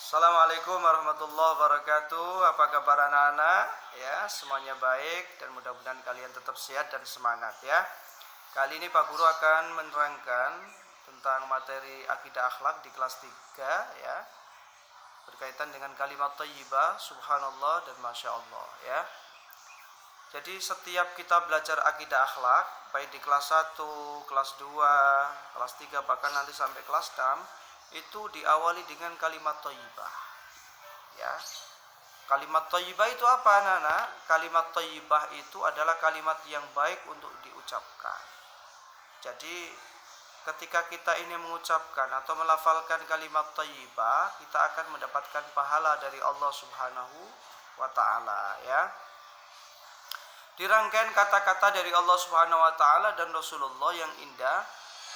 Assalamualaikum warahmatullahi wabarakatuh. Apa kabar anak-anak? Ya, semuanya baik dan mudah-mudahan kalian tetap sehat dan semangat ya. Kali ini Pak Guru akan menerangkan tentang materi akidah akhlak di kelas 3 ya. Berkaitan dengan kalimat thayyibah, subhanallah dan masya Allah ya. Jadi setiap kita belajar akidah akhlak, baik di kelas 1, kelas 2, kelas 3 bahkan nanti sampai kelas 6, itu diawali dengan kalimat thayyibah. Ya. Kalimat thayyibah itu apa, anak-anak? Kalimat thayyibah itu adalah kalimat yang baik untuk diucapkan. Jadi ketika kita ini mengucapkan atau melafalkan kalimat thayyibah, kita akan mendapatkan pahala dari Allah Subhanahu wa taala ya. Dirangkaian kata-kata dari Allah Subhanahu wa taala dan Rasulullah yang indah,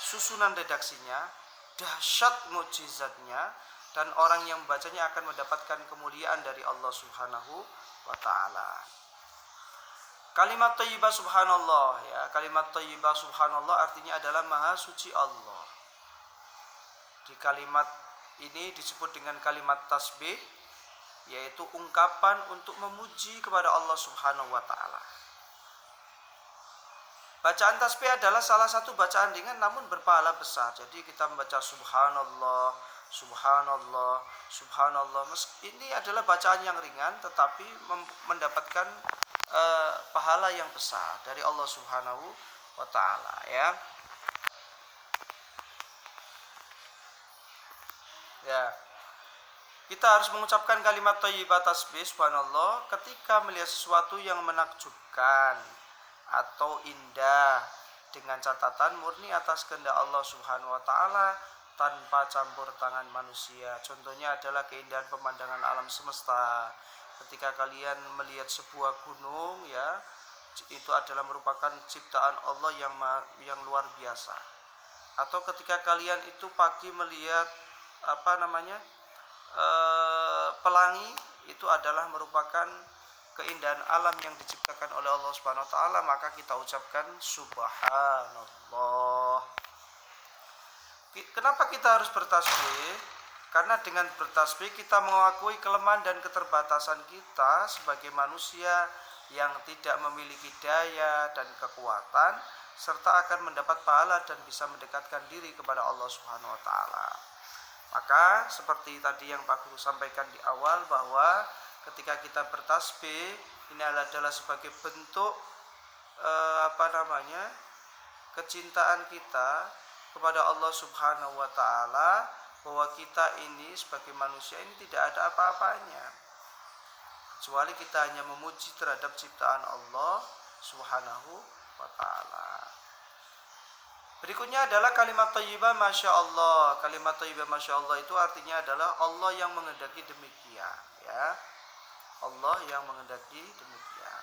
susunan redaksinya dahsyat mukjizatnya, dan orang yang membacanya akan mendapatkan kemuliaan dari Allah Subhanahu wa taala. Kalimat thayyibah subhanallah ya, kalimat thayyibah subhanallah artinya adalah maha suci Allah. Di kalimat ini disebut dengan kalimat tasbih, yaitu ungkapan untuk memuji kepada Allah Subhanahu wa taala. Bacaan tasbih adalah salah satu bacaan ringan namun berpahala besar. Jadi kita membaca subhanallah, subhanallah, subhanallah. Ini adalah bacaan yang ringan tetapi mendapatkan pahala yang besar dari Allah Subhanahu wa taala ya. Ya. Kita harus mengucapkan kalimat thayyibah tasbih subhanallah ketika melihat sesuatu yang menakjubkan atau indah, dengan catatan murni atas kehendak Allah Subhanahu wa taala tanpa campur tangan manusia. Contohnya adalah keindahan pemandangan alam semesta. Ketika kalian melihat sebuah gunung ya, itu adalah merupakan ciptaan Allah yang luar biasa. Atau ketika kalian itu pagi melihat pelangi, itu adalah merupakan keindahan alam yang diciptakan oleh Allah Subhanahu wa taala, maka kita ucapkan subhanallah. Kenapa kita harus bertasbih? Karena dengan bertasbih kita mengakui kelemahan dan keterbatasan kita sebagai manusia yang tidak memiliki daya dan kekuatan, serta akan mendapat pahala dan bisa mendekatkan diri kepada Allah Subhanahu wa taala. Maka seperti tadi yang Pak Guru sampaikan di awal, bahwa ketika kita bertasbih ini adalah sebagai bentuk kecintaan kita kepada Allah Subhanahu wa taala, bahwa kita ini sebagai manusia ini tidak ada apa-apanya kecuali kita hanya memuji terhadap ciptaan Allah Subhanahu wa taala. Berikutnya adalah kalimat thayyibah masya Allah. Kalimat thayyibah masya Allah itu artinya adalah Allah yang menghendaki demikian ya. Allah yang menghendaki demikian.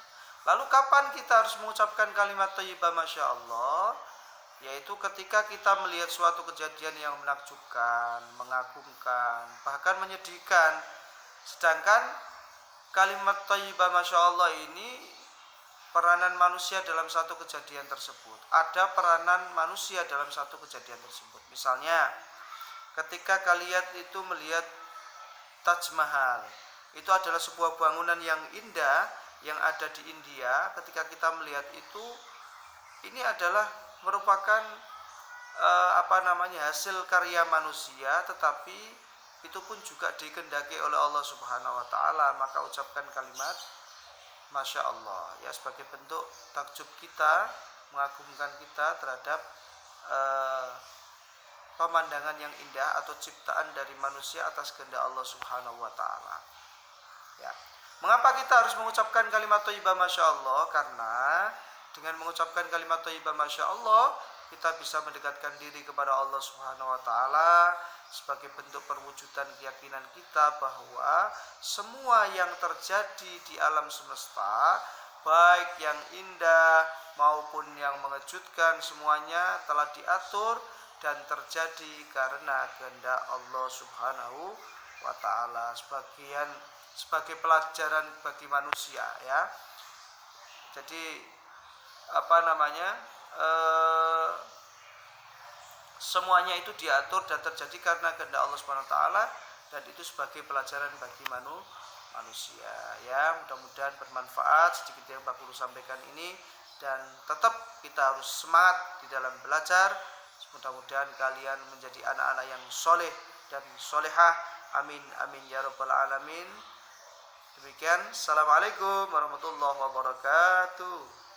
Lalu kapan kita harus mengucapkan kalimat thayyibah masya Allah? Yaitu ketika kita melihat suatu kejadian yang menakjubkan, mengagumkan, bahkan menyedihkan. Sedangkan kalimat thayyibah masya Allah ini peranan manusia dalam satu kejadian tersebut. Ada peranan manusia dalam satu kejadian tersebut. Misalnya ketika kalian itu melihat Taj Mahal, itu adalah sebuah bangunan yang indah yang ada di India. Ketika kita melihat itu, ini adalah merupakan hasil karya manusia, tetapi itu pun juga dikehendaki oleh Allah Subhanahu wa taala. Maka ucapkan kalimat masya Allah ya, sebagai bentuk takjub kita, mengagumkan kita terhadap pemandangan yang indah atau ciptaan dari manusia atas kehendak Allah Subhanahu wa taala. Ya. Mengapa kita harus mengucapkan kalimat thayyibah masya Allah? Karena dengan mengucapkan kalimat thayyibah masya Allah, kita bisa mendekatkan diri kepada Allah Subhanahu wa taala sebagai bentuk perwujudan keyakinan kita bahwa semua yang terjadi di alam semesta, baik yang indah maupun yang mengejutkan, semuanya telah diatur dan terjadi karena kehendak Allah Subhanahu wa taala, sebagai pelajaran bagi manusia ya. Jadi semuanya itu diatur dan terjadi karena kehendak Allah Subhanahu wa taala, dan itu sebagai pelajaran bagi manusia ya. Mudah-mudahan bermanfaat sedikit yang Pak Guru sampaikan ini, dan tetap kita harus semangat di dalam belajar. Mudah-mudahan kalian menjadi anak-anak yang soleh dan solehah. Amin amin ya rabbal alamin. Demikian, assalamualaikum warahmatullahi wabarakatuh.